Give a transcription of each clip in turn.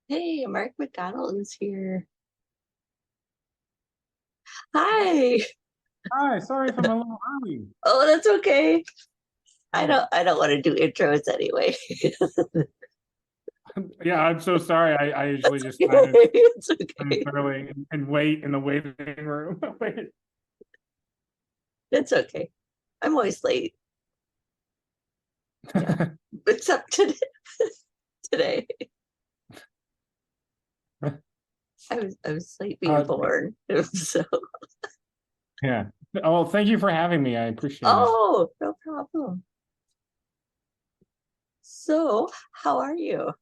Hey, Mark McDonald is here. Hi. Hi, sorry if I'm a little early. Oh, that's okay. I Oh, don't I don't want to do intros anyway. yeah, I'm so sorry. I usually That's just okay. kind of It's come okay. early and wait in the waiting room. Wait. It's okay. I'm always late. Yeah. Except today. Today. I was late being Uh, born. So yeah. Oh, thank you for having me. I appreciate it. oh, no problem. So how are you?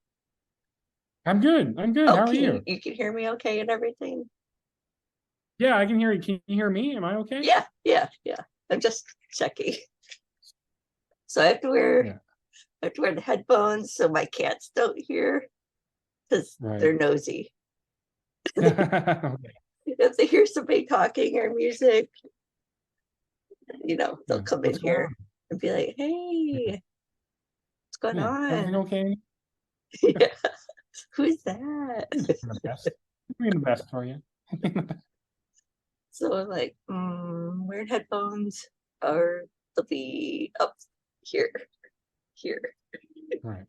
I'm good. I'm good. Oh, How are can you you? you can hear me okay and everything? Yeah, I can hear you. Can you hear me? Am I okay? Yeah. I'm just checking. So Yeah. I have to wear the headphones so my cats don't hear because Right. they're nosy. Okay. If they hear somebody talking or music, they'll Yeah. come in What's going here on? and be like, Yeah. "Hey, what's going Yeah. Everything on?" okay? Yeah, who's that? The best. Doing the best for you. So I'm like, wearing headphones, or they'll be up here, here. Right.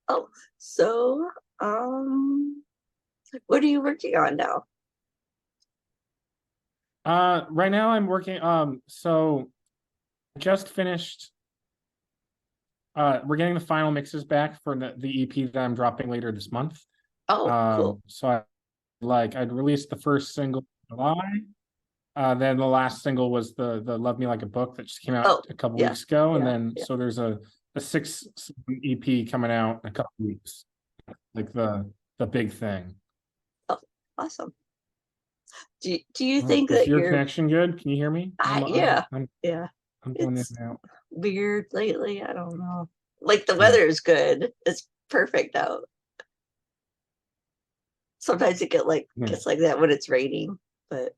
Oh, so um, what are you working on now? Right now I'm working. So I just finished. We're getting the final mixes back for the EP that I'm dropping later this month. Oh, cool. So I'd released the first single in July. Then the last single was the Love Me Like a Book that just came out Oh, a couple yeah, weeks ago, and yeah, then yeah. so there's a six EP coming out in a couple weeks, like the big thing. Oh, awesome. Do you Oh, think is that your you're connection good? Can you hear me? yeah, yeah. I'm going in It's and out. weird lately. I don't know. Like the Yeah, weather is good. It's perfect out. Sometimes it yeah, gets like that when it's raining, but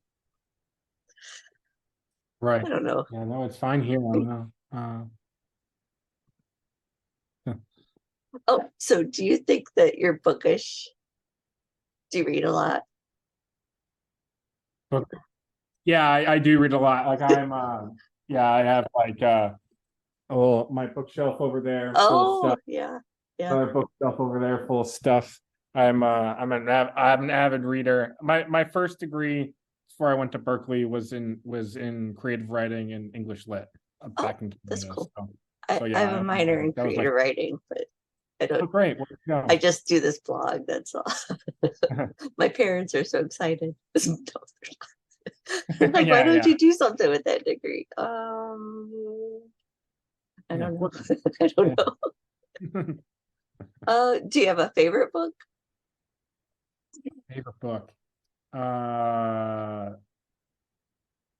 right. I don't know. Yeah, no, it's fine here. I don't know. Oh, so do you think that you're bookish? Do you read a lot? But yeah, I do read a lot. Yeah, I have my bookshelf over there full of Oh, stuff. yeah, yeah. Another bookshelf over there full of stuff. I'm an avid reader. My first degree before I went to Berkeley was in creative writing and English lit Oh, back in that's Canada. cool. So I have yeah, a minor in that was my creative writing, but I oh don't. great. Where'd you I go? just do this blog. That's all. My parents are so excited. Like, why Yeah, don't yeah. you do something with that degree? I Yeah, don't of know. course. I Yeah. don't know. Do you have a favorite book? Favorite book. Uh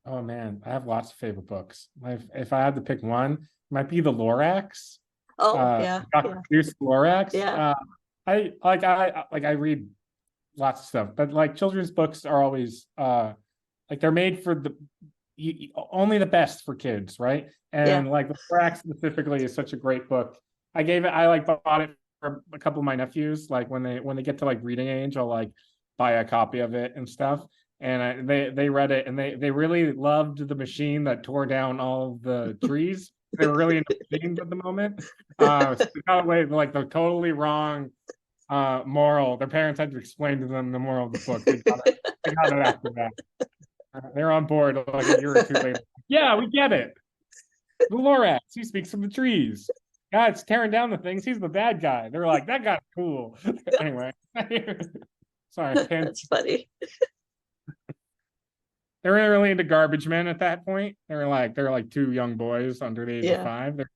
oh man, I have lots of favorite books. If I had to pick one, it might be the Lorax. Oh, yeah, Dr. yeah, Seuss Lorax. yeah, I read lots of stuff, but like children's books are always like they're made for only the best for kids, right? yeah. And like the Lorax specifically is such a great book. I like bought it for a couple of my nephews. Like when they get to like reading age, I'll like buy a copy of it and stuff. And they read it and they really loved the machine that tore down all the trees. They were really into machines at the moment. So they got away with like the totally wrong moral. Their parents had to explain to them the moral of the book. They got it after that. They're on board like a year or two later. Yeah, we get it. The Lorax, he speaks from the trees. God's tearing down the things. He's the bad guy. They're like, that guy's cool. Anyway, sorry, That's funny. they were really into garbage men at that point. They're like two young boys under the age of Yeah, 5. They're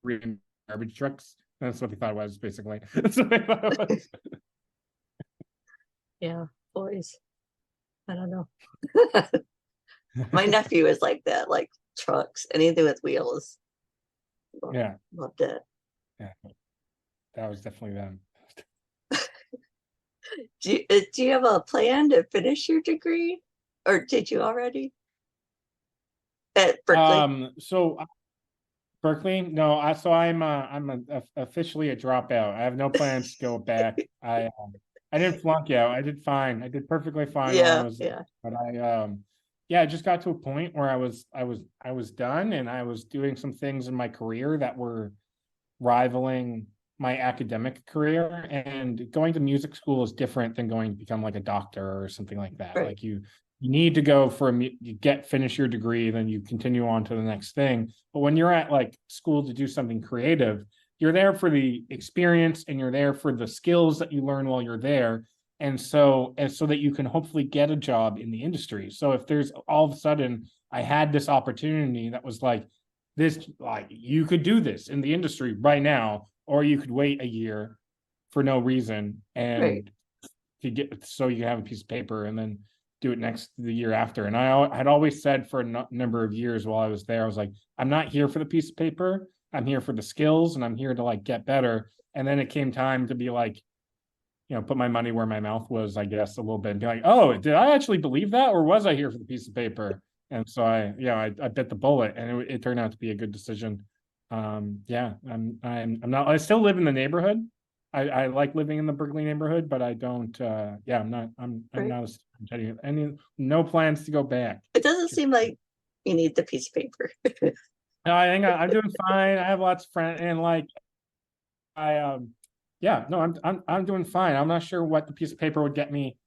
reading garbage trucks. That's what they thought it was, basically. That's what they thought it was. yeah. Boys, I don't know. My nephew is like that, like trucks, anything with wheels. Yeah, Loved it. yeah, that was definitely them. Do you have a plan to finish your degree, or did you already at Berkeley? So Berkeley? No, officially a dropout. I have no plans to go back. I didn't flunk out. I did fine. I did perfectly fine while I Yeah, was, yeah, but yeah, I just got to a point where I was done, and I was doing some things in my career that were rivaling my academic career. And going to music school is different than going to become like a doctor or something like that. right, Like you need to go for you finish your degree, then you continue on to the next thing. But when you're at like school to do something creative, you're there for the experience, and you're there for the skills that you learn while you're there. And so that you can hopefully get a job in the industry. So if there's all of a sudden I had this opportunity that was like this, like you could do this in the industry right now, or you could wait a year for no reason right. and to get, so you have a piece of paper, and then do it the year after. And I had always said for a number of years while I was there, I was like, I'm not here for the piece of paper. I'm here for the skills, and I'm here to like get better. And then it came time to be like, put my money where my mouth was, I guess, a little bit, and be like, oh, did I actually believe that, or was I here for the piece of paper? And so I bit the bullet, and it turned out to be a good decision. Yeah, I'm not. I still live in the neighborhood. I like living in the Berkeley neighborhood, but I don't. Yeah, I'm Right. not any no plans to go back. It doesn't seem like you need the piece of paper. No, I think I'm doing fine. I have lots of friends, and like yeah, no, I'm doing fine. I'm not sure what the piece of paper would get me.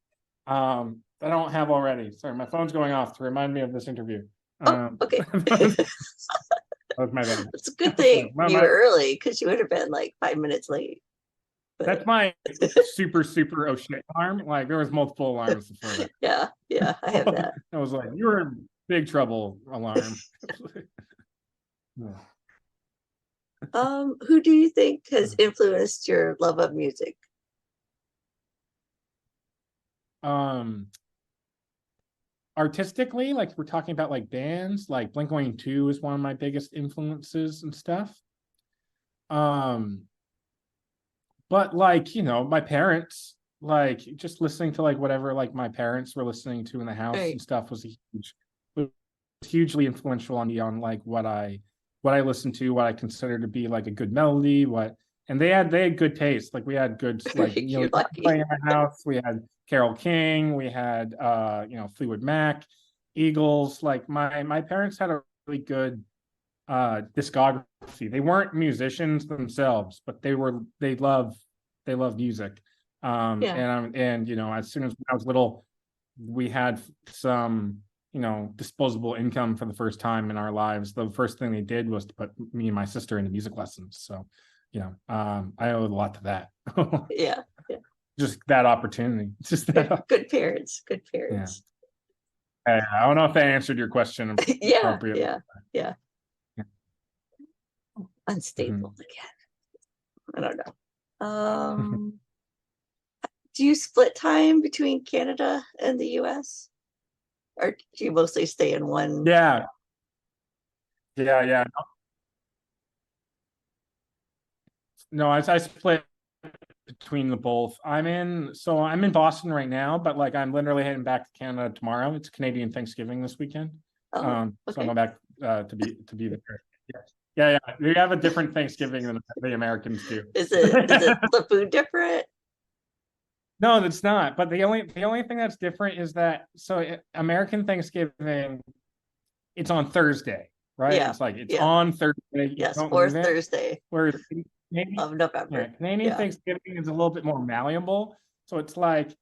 I don't have already. Sorry, my phone's going off to remind me of this interview. Oh, okay. That was my bad. It's a good thing My- you my- were early, because you would have been like 5 minutes late. That's my super oh shit alarm. Like there was multiple alarms before that. Yeah, I have that. I was like, you were in big trouble alarm. Who do you think has influenced your love of music? Um, Artistically, like we're talking about like bands, like Blink-182 is one of my biggest influences and stuff. But like, my parents, like just listening to like whatever like my parents were listening to in the house Right. and stuff was hugely influential on me, on like what I listened to, what I consider to be like a good melody, and they had good taste. Like we had good like You're lucky. playing in the house. We had Carole King, we had Fleetwood Mac, Eagles. Like my parents had a really good discography. They weren't musicians themselves, but they love music. Yeah. And as soon as I was little, we had some disposable income for the first time in our lives. The first thing they did was to put me and my sister into music lessons. So I owe a lot to that. Yeah. Just that opportunity. Just that. Good parents. Good parents. I don't know if that answered your question Yeah. appropriately. Yeah. Yeah. Unstable again. I don't know. Do you split time between Canada and the US? Or do you mostly stay in one? Yeah. No, I split between the both. I'm in Boston right now, but like I'm literally heading back to Canada tomorrow. It's Canadian Thanksgiving this weekend. Oh, So I'm okay. going back to be there. Yeah. We have a different Thanksgiving than the Americans do. Is the food different? No, it's not. But the only thing that's different is that American Thanksgiving, it's on Thursday, right? Yeah, It's like it's yeah. on Thursday. You Yes, don't fourth move it. Thursday Whereas of November. Canadian Yeah. Thanksgiving is a little bit more malleable. So it's like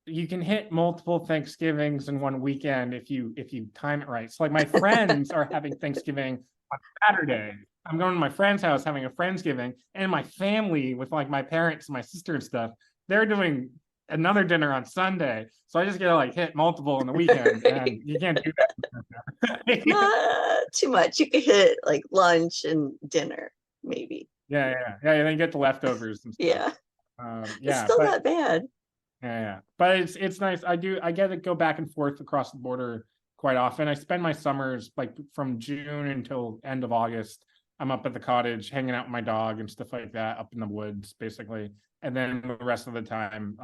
you can hit multiple Thanksgivings in one weekend if you time it right. So like my friends are having Thanksgiving on Saturday. I'm going to my friend's house having a Friendsgiving, and my family with like my parents and my sister and stuff, they're doing another dinner on Sunday. So I just get to like hit multiple in the weekend, and you can't do that. Not too much. You could hit like lunch and dinner, maybe. Yeah. Then you get the leftovers and stuff. Yeah. Yeah, It's still not bad. Yeah, but it's nice. I get to go back and forth across the border quite often. I spend my summers like from June until end of August. I'm up at the cottage hanging out with my dog and stuff like that, up in the woods basically. And then the rest of the time,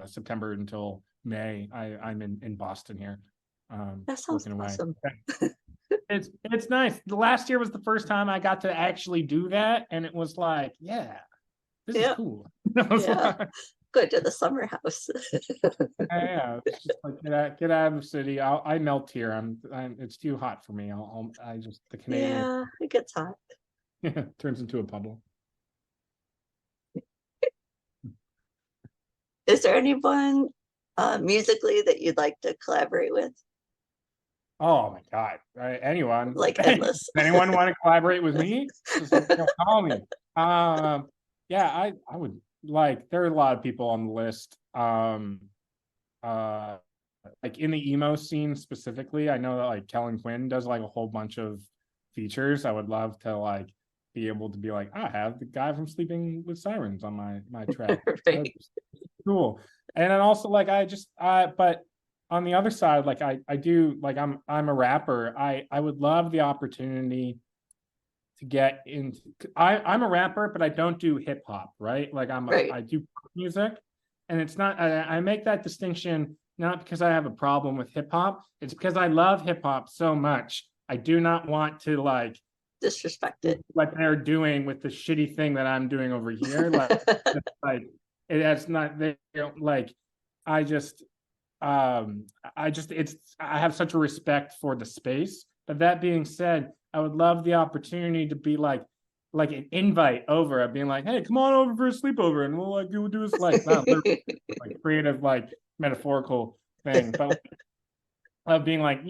September until May, I'm in Boston here. That sounds working away. awesome. It's nice. The last year was the first time I got to actually do that, and it was like, yeah, this is Yeah, cool. I was yeah. like, Go to the summer house. yeah, it's just like get out of the city. I melt here. It's too hot for me. I just the Canadian Yeah, it gets hot. turns into a puddle. Is there anyone musically that you'd like to collaborate with? Oh my God. Anyone, Like endless. anyone want to collaborate with me? Just call me. Yeah, I would like, there are a lot of people on the list. Uh, like in the emo scene specifically, I know that like Kellen Quinn does like a whole bunch of features. I would love to like be able to be like, I have the guy from Sleeping with Sirens on my track. Right. Cool. And then also like but on the other side, like I do like I'm a rapper. I would love the opportunity to get into I'm a rapper, but I don't do hip hop, right? Like Right. I do pop music, and it's not I make that distinction not because I have a problem with hip hop, it's because I love hip hop so much. I do not want to like Disrespect it. what they're doing with the shitty thing that I'm doing over here. Like that's not they don't like I just it's I have such a respect for the space. But that being said, I would love the opportunity to be like an invite over of being like, hey, come on over for a sleepover and we'll do this like not literally like creative like metaphorical thing, but like, of being like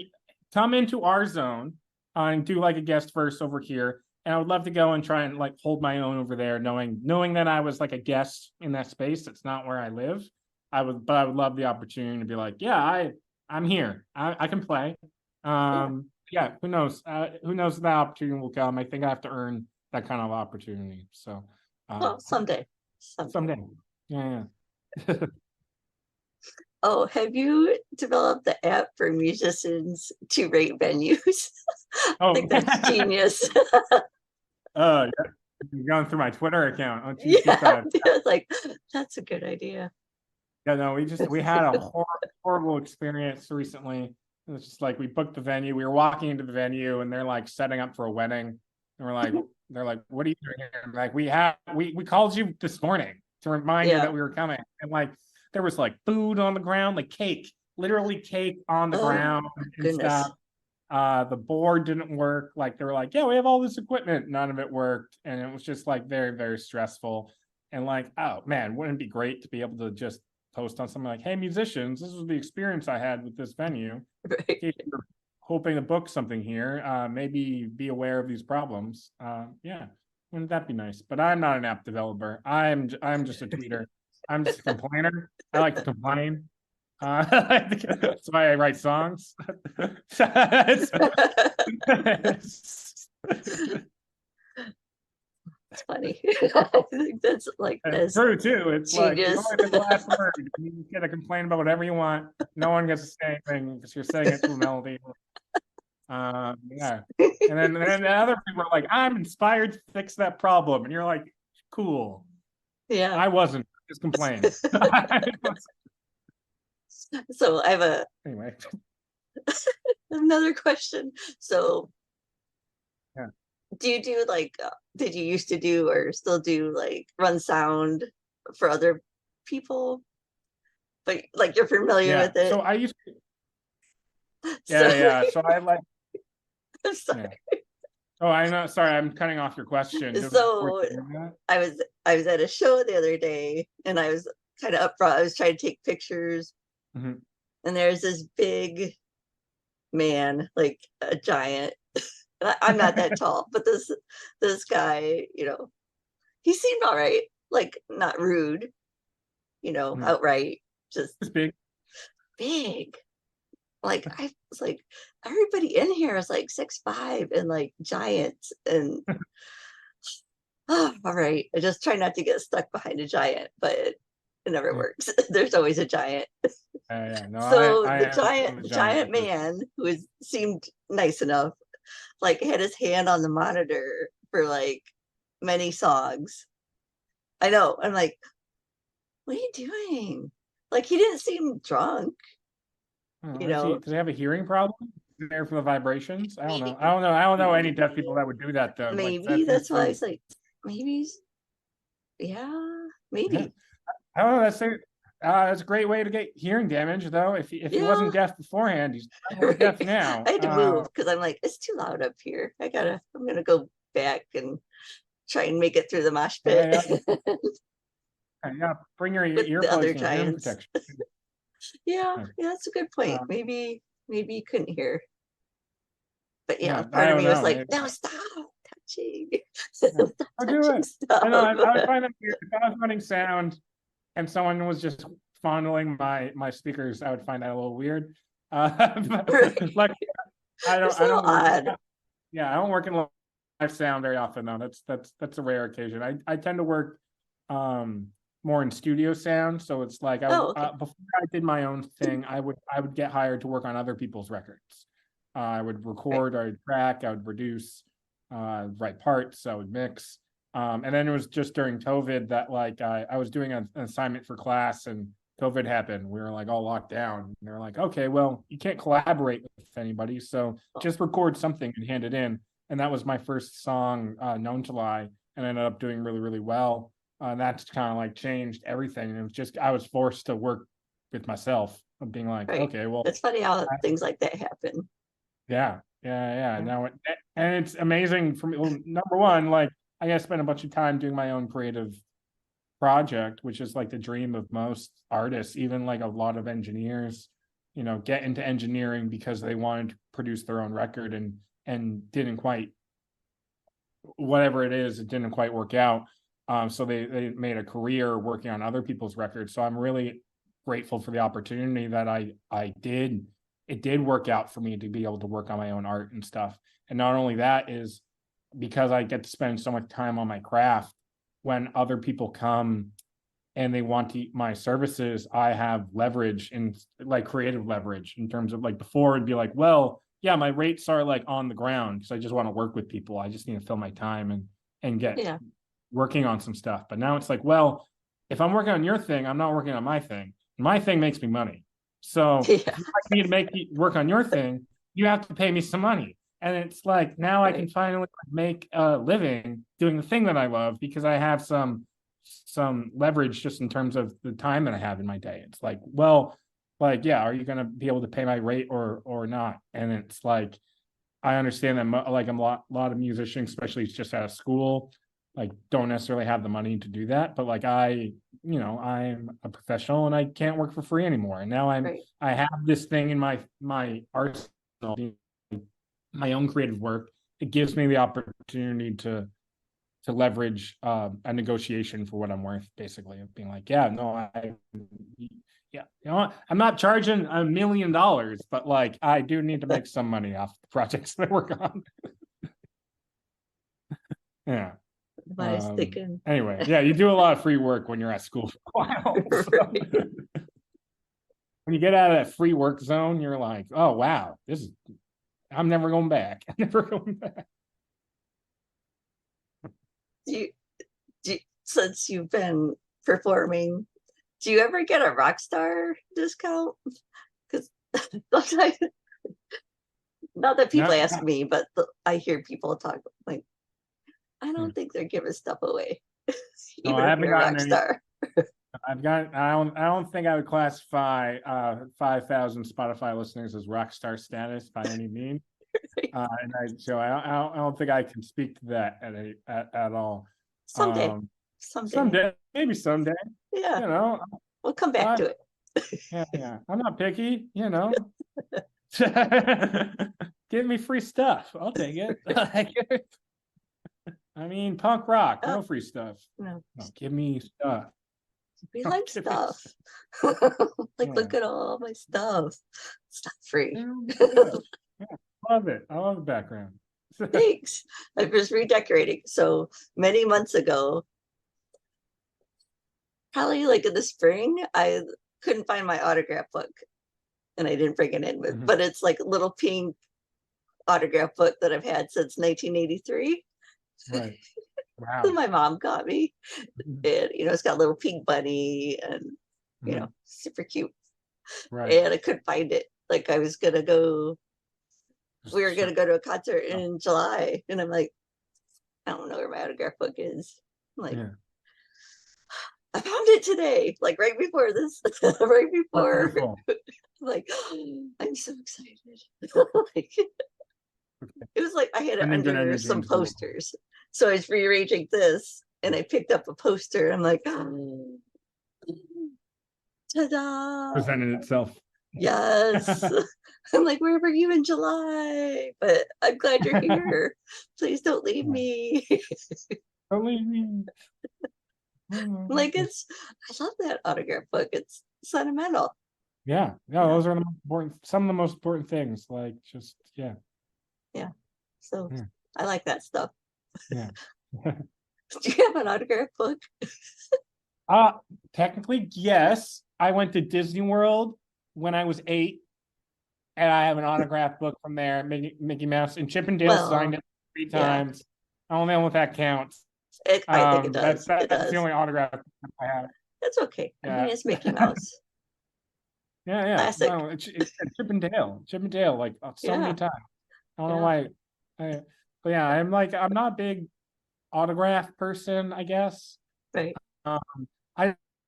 come into our zone and do like a guest verse over here. And I would love to go and try and like hold my own over there, knowing that I was like a guest in that space. It's not where I live. But I would love the opportunity to be like, yeah, I'm here. I can play. Yeah, who knows? Who knows if that opportunity will come? I think I have to earn that kind of opportunity. So Well, someday. someday. Yeah, yeah. Oh, have you developed the app for musicians to rate venues? I Oh, think that's genius. yeah. You're going through my Twitter account. Oh, geez, keep Yeah, that. like that's a good idea. Yeah, no, we had a horrible experience recently. It was just like we booked the venue. We were walking into the venue and they're like setting up for a wedding. And they're like, what are you doing here? And like, we called you this morning to remind you Yeah. that we were coming. And like there was like food on the ground, like cake, literally cake on the Oh, ground and goodness. stuff. The board didn't work. Like they were like, yeah, we have all this equipment. None of it worked. And it was just like very, very stressful. And like, oh man, wouldn't it be great to be able to just post on something like, hey, musicians, this was the experience I had with this venue. Right. In case you're hoping to book something here, maybe be aware of these problems. Yeah, wouldn't that be nice? But I'm not an app developer. I'm just a tweeter. I'm just a complainer. I like to complain. That's why I write songs. It's funny. I think that's like It's as true too. It's like you genius. only get the last word. You get to complain about whatever you want. No one gets to say anything because you're saying it to a melody. Yeah. And then the other people are like, I'm inspired to fix that problem. And you're like, cool. Yeah. I wasn't, just complain. So I have Anyway. another question. So Yeah. do you do like did you used to do or still do like run sound for other people? But like you're familiar Yeah. with it. So I used to, So yeah. So I like, I'm sorry. yeah. Oh, I know. Sorry, I'm cutting off your question. So I was at a show the other day and I was kind of up front. I was trying to take pictures. Mhm. And there's this big man, like a giant. I'm not that tall, but this guy, he seemed all right, like not rude, outright, just It's big. big. Like I was like, everybody in here is like 6'5" and like giants, and oh, all right. I just try not to get stuck behind a giant, but it never works. There's always a giant. Yeah. No, So I the am a giant man who seemed nice enough, like had his hand on the monitor for like many songs. I know. I'm like, what are you doing? Like he didn't seem drunk, Does he have a hearing problem? there for the vibrations. I don't know. I don't know any deaf people that would do that though. Like, Maybe that that's seems why I so. was like, maybe, yeah, Yeah. maybe, I don't know. That's a great way to get hearing damage, though. If he yeah. wasn't deaf beforehand, he's definitely deaf Right. now. I had to move because I'm like, it's too loud up here. I'm gonna go back and try and make it through the mosh pit Yeah, yeah. Bring your with the earplugs other and your hearing giants. protection. Yeah, Yeah. yeah, that's a good point. Um, Maybe you couldn't hear. But yeah, yeah, I part of don't me was know. like, no, stop touching. Yeah. Stop I'll do touching it. I know. stuff. I would find that weird. If I was running sound and someone was just fondling my speakers, I would find that a little weird. Right. Like It's a I little don't work. odd. Yeah, I don't work in live sound very often though. That's a rare occasion. I tend to work more in studio sound. So it's like Oh, okay. before I did my own thing, I would get hired to work on other people's records. I would Right. record, I would track, I would produce, write parts, I would mix. And then it was just during COVID that like I was doing an assignment for class and COVID happened. We were like all locked down. And they were like, okay, well, you can't collaborate with anybody, so just record something and hand it in. And that was my first song, Known to Lie, and I ended up doing really, really well. That's kind of like changed everything. And it was just I was forced to work with myself of being like, Right. okay, well, It's funny how things like that happen. yeah. Yeah. Now and it's amazing for me. Well, number one, like I got to spend a bunch of time doing my own creative project, which is like the dream of most artists, even like a lot of engineers, get into engineering because they wanted to produce their own record and didn't quite, whatever it is, it didn't quite work out. So they made a career working on other people's records. So I'm really grateful for the opportunity that I did. It did work out for me to be able to work on my own art and stuff. And not only that is because I get to spend so much time on my craft. When other people come and they want my services, I have leverage in like creative leverage in terms of like before it'd be like, well, yeah, my rates are like on the ground because I just want to work with people. I just need to fill my time and get Yeah. working on some stuff. But now it's like, well, if I'm working on your thing, I'm not working on my thing. My thing makes me money. So Yeah. if you like me to make work on your thing, you have to pay me some money. And it's like now I can Right. finally make a living doing the thing that I love because I have some leverage just in terms of the time that I have in my day. It's like, well, like, yeah, are you going to be able to pay my rate or not? And it's like, I understand that like a lot of musicians, especially just out of school, like don't necessarily have the money to do that. But like I'm a professional and I can't work for free anymore. And now Right. I have this thing in my arsenal, my own creative work. It gives me the opportunity to leverage a negotiation for what I'm worth, basically, of being like, yeah, no, yeah, I'm not charging $1 million, but like I do need to make some money off the projects that I work on. Yeah. I was thinking. Anyway, yeah, you do a lot of free work when you're at school for a while. So. Right. When you get out of that free work zone, you're like, oh wow, I'm never going back. I'm never going back. Since you've been performing, do you ever get a rock star discount? Because sometimes, not that people No, ask me, but I hear people talk like, I no, don't think they're giving stuff away, I even if haven't you're a gotten rock any. star. I don't think I would classify 5,000 Spotify listeners as rock star status by any means. And I don't think I can speak to that at all. Someday, Someday, maybe someday, yeah, we'll come back I, to it. yeah. I'm not picky, Give me free stuff. I'll take it. I mean, punk rock, no free stuff. No, Give me stuff. we Don't like give me stuff. Like, look at all my stuff. Stuff free. Yeah, love it. I love the background. Thanks. I was redecorating. So many months ago, probably like in the spring, I couldn't find my autograph book and I didn't bring it in with, but it's like a little pink autograph book that I've had since 1983. Right. Wow. That my mom got me. And it's got a little pink bunny and super cute. Right. And I couldn't find it. Like I was gonna go we were gonna go to a concert in July, and I'm like, I don't know where my autograph book is. I'm like, Yeah. I found it today, like right before this, right before. Wonderful. Like, I'm so excited. Like, it was like I had it Sending good under energy some into the world. posters. So I was rearranging this and I picked up a poster. I'm like, ta-da. Presented itself. Yes. I'm like, where were you in July? But I'm glad you're here. Please don't leave me. Don't leave me. Like, it's, I love that autograph book. It's sentimental. Yeah, Yeah. those are the most important, some of the most important things. Like, just yeah. So Yeah. I like that stuff. Yeah. Do you have an autograph book? Technically, yes. I went to Disney World when I was 8, and I have an autograph book from there. Mickey Mouse and Chip and Dale Well, signed it 3 yeah. times. I don't know if that counts. I think it does. That's the only autograph I have. That's okay. I mean, Yeah. it's Mickey Mouse. Yeah. Classic. No, it's Chip and Dale, like so many Yeah. times. I don't know Yeah. why. But yeah, I'm not a big autograph person, I guess. Right. I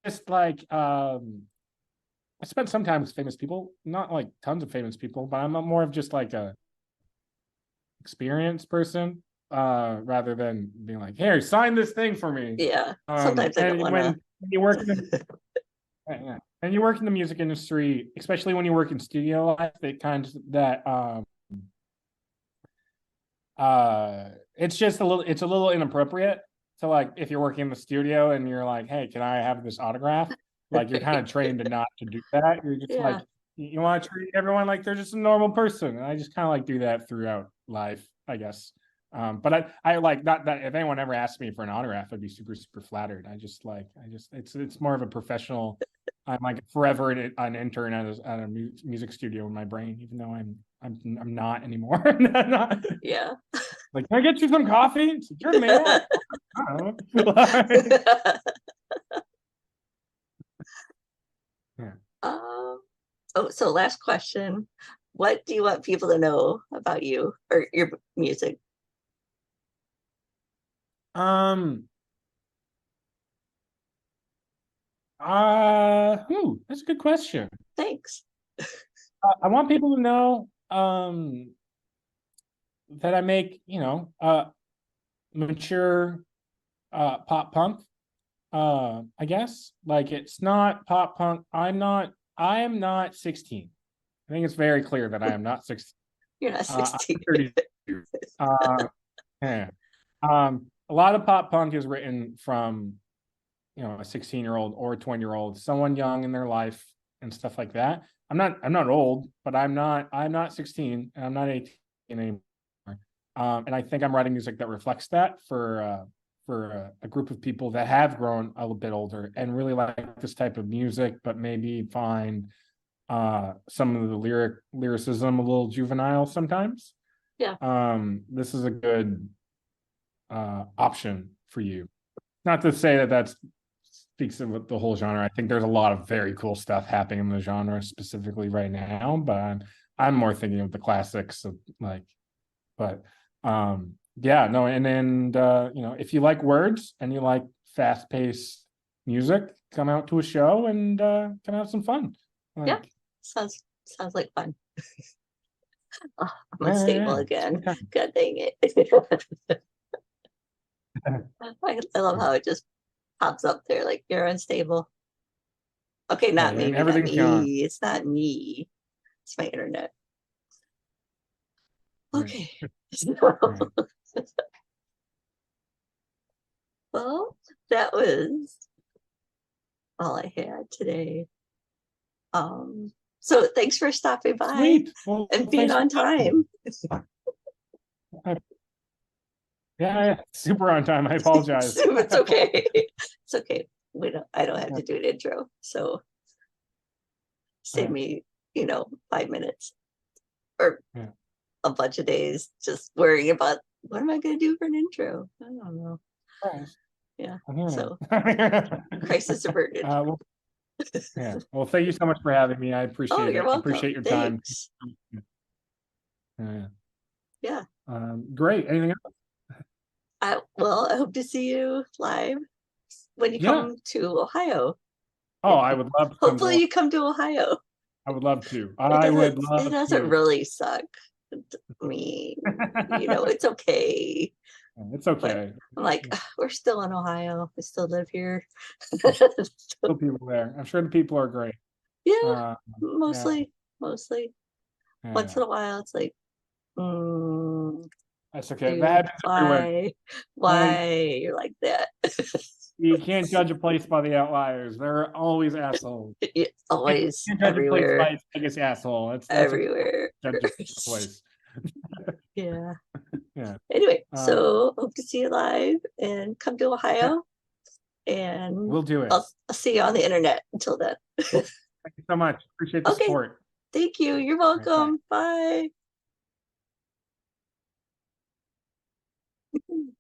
just like I spent some time with famous people, not like tons of famous people, but I'm more of just like a experienced person, rather than being like, here, sign this thing for me. Yeah. Sometimes I don't And want to. when you work in the yeah, and you work in the music industry, especially when you work in studio life, it's just it's a little inappropriate. So like if you're working in the studio and you're like, hey, can I have this autograph? Like you're kind of trained to not to do that. You're just Yeah. like, you want to treat everyone like they're just a normal person. And I just kind of like do that throughout life, I guess. But I like, not that if anyone ever asked me for an autograph, I'd be super, super flattered. It's more of a professional. I'm like forever an intern at a music studio in my brain, even though I'm not anymore. Not, Yeah. like, can I get you some coffee? It's like, you're the man. I don't know. So last question. What do you want people to know about you or your music? That's a good question. Thanks. I want people to know that I make, mature pop punk. I guess like it's not pop punk. I am not 16. I think it's very clear that I am not 16. You're not 16. I'm 32. Yeah. A lot of pop punk is written from, a 16-year-old or a 20-year-old, someone young in their life and stuff like that. I'm not old, but I'm not 16 and I'm not 18 anymore. And I think I'm writing music that reflects that for a group of people that have grown a little bit older and really like this type of music, but maybe find some of the lyricism a little juvenile sometimes. Yeah. This is a good option for you. Not to say that speaks of the whole genre. I think there's a lot of very cool stuff happening in the genre specifically right now, but I'm more thinking of the classics of like, but yeah, no, and if you like words and you like fast-paced music, come out to a show and come have some fun. Yeah, sounds like fun. Oh, I'm unstable again. God dang it. I love how it just pops up there like you're unstable. Okay, not me. Everything's gone. It's not me. It's my internet. Okay. Well, that was all I had today. So thanks for stopping by and being on time. Yeah, super on time. I apologize. It's okay. It's okay. I don't have to do an intro, so save me, 5 minutes or a bunch of days just worrying about what am I going to do for an intro. I don't know. Yeah. So crisis averted. Well, thank you so much for having me. I appreciate it. You're welcome. I appreciate your time. Yeah. Great. Anything else? I hope to see you live when you Yeah. come to Ohio. Oh, I would love to come Hopefully to. you come to Ohio. I would love to. It I would doesn't it love doesn't to. really suck. I mean, it's okay. It's But okay. I'm like, "Ugh, we're still in Ohio. We still live here." Still people there. I'm sure the people are great. Yeah, Yeah, mostly. Once yeah. in a while, it's like, mm, That's okay. dude, That happens everywhere. Uh, why you're like that? you can't judge a place by the outliers. They're always assholes. It's You always can't judge a place by everywhere, its biggest asshole. That's what everywhere. judge a place. Yeah. Yeah. Anyway, Uh, so hope to see you live and come to yeah, Ohio, and we'll do it. I'll see you on the internet until then. Thank you so much. Appreciate the Okay, support. thank you. You're All right, bye. welcome. Bye.